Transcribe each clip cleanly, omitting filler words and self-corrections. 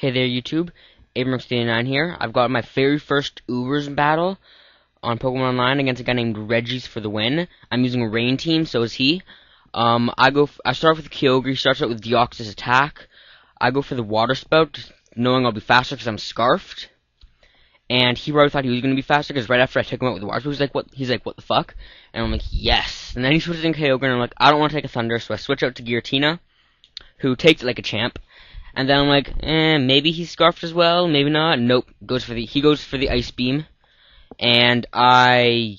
Hey there, YouTube. Abrams89 here. I've got my very first Ubers battle on Pokemon Online against a guy named Regis for the win. I'm using a rain team, so is he. I start with Kyogre. He starts out with Deoxys attack. I go for the Water Spout, knowing I'll be faster because I'm Scarfed. And he probably thought he was going to be faster because right after I took him out with the Water Spout, he's like, what the fuck? And I'm like, yes. And then he switches in Kyogre, and I'm like, I don't want to take a Thunder, so I switch out to Giratina, who takes it like a champ. And then I'm like, maybe he's Scarfed as well, maybe not. Nope, he goes for the Ice Beam, and I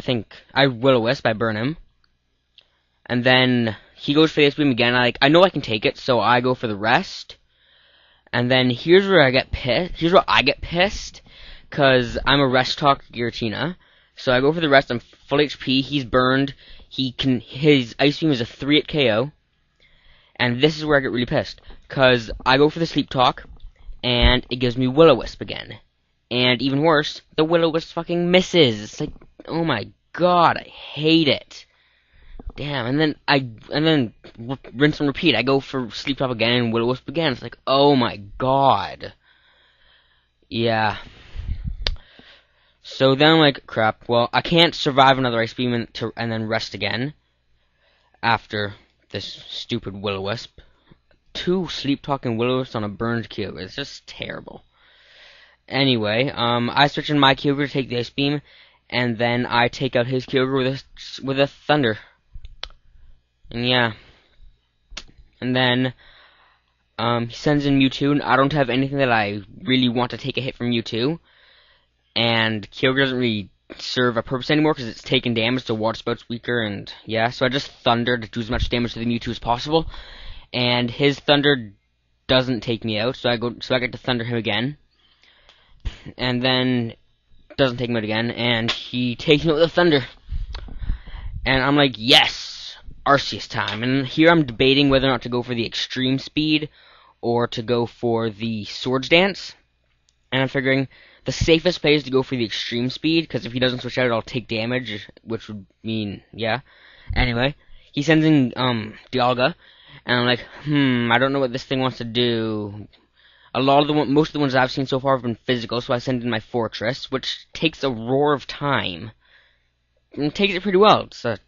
think I Will-O-Wisp, I burn him, and then he goes for the Ice Beam again. I know I can take it, so I go for the rest. And then here's where I get pissed, cause I'm a Rest Talk Giratina, so I go for the rest. I'm full HP. He's burned. His Ice Beam is a 3-hit KO. And this is where I get really pissed, because I go for the Sleep Talk, and it gives me Will-O-Wisp again. And even worse, the Will-O-Wisp fucking misses. It's like, oh my god, I hate it. Damn, and then rinse and repeat. I go for Sleep Talk again and Will-O-Wisp again. It's like, oh my god. Yeah. So then I'm like, crap, well, I can't survive another Ice Beam and then rest again after this stupid Will-O-Wisp. 2 Sleep Talking Will-O-Wisps on a burned Kyogre. It's just terrible. Anyway, I switch in my Kyogre to take the Ice Beam, and then I take out his Kyogre with a Thunder. And yeah. And then he sends in Mewtwo, and I don't have anything that I really want to take a hit from Mewtwo. And Kyogre doesn't really serve a purpose anymore because it's taking damage, so Water Spout's weaker, and yeah, so I just Thunder to do as much damage to the Mewtwo as possible, and his Thunder doesn't take me out, so I get to Thunder him again, and then doesn't take me out again, and he takes me out with a Thunder, and I'm like, yes, Arceus time, and here I'm debating whether or not to go for the Extreme Speed, or to go for the Swords Dance, and I'm figuring the safest play is to go for the Extreme Speed, because if he doesn't switch out, I'll take damage, which would mean, yeah. Anyway, he sends in, Dialga, and I'm like, I don't know what this thing wants to do. Most of the ones I've seen so far have been physical, so I send in my Fortress, which takes a Roar of Time. And takes it pretty well. It's a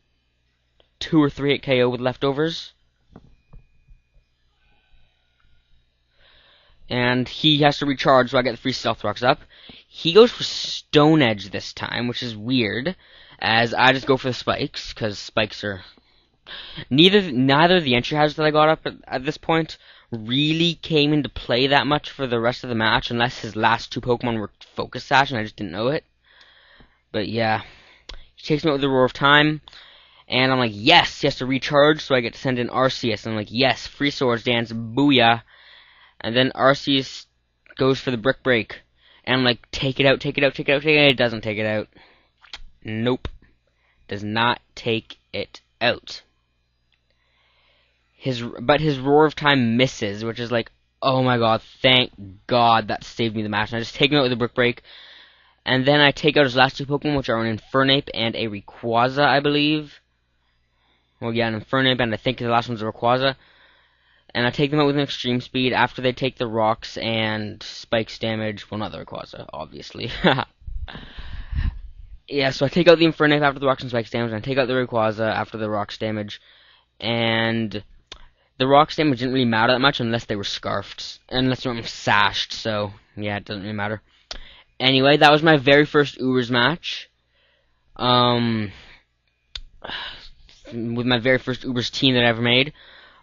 2 or 3 hit KO with leftovers. And he has to recharge, so I get the free Stealth Rocks up. He goes for Stone Edge this time, which is weird, as I just go for the Spikes, because Spikes are... Neither of the entry hazards that I got up at this point really came into play that much for the rest of the match, unless his last 2 Pokemon were Focus Sash, and I just didn't know it. But yeah, he takes me out with the Roar of Time, and I'm like, yes, he has to recharge, so I get to send in Arceus, and I'm like, yes, free Swords Dance, booyah. And then Arceus goes for the Brick Break. And I'm like, take it out, take it out, take it out, take it out. It doesn't take it out. Nope. Does not take it out. But his Roar of Time misses, which is like, oh my god, thank god that saved me the match. And I just take him out with a Brick Break. And then I take out his last 2 Pokemon, which are an Infernape and a Rayquaza, I believe. Well, yeah, an Infernape, and I think the last one's a Rayquaza. And I take them out with an Extreme Speed after they take the Rocks and Spikes damage. Well, not the Rayquaza, obviously. Yeah, so I take out the Infernape after the Rocks and Spikes damage, and I take out the Rayquaza after the Rocks damage. And the Rocks damage didn't really matter that much unless they were Scarfed. Unless they were Sashed, so yeah, it doesn't really matter. Anyway, that was my very first Ubers match. With my very first Ubers team that I ever made.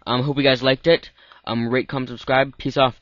Hope you guys liked it. Rate, comment, subscribe. Peace off.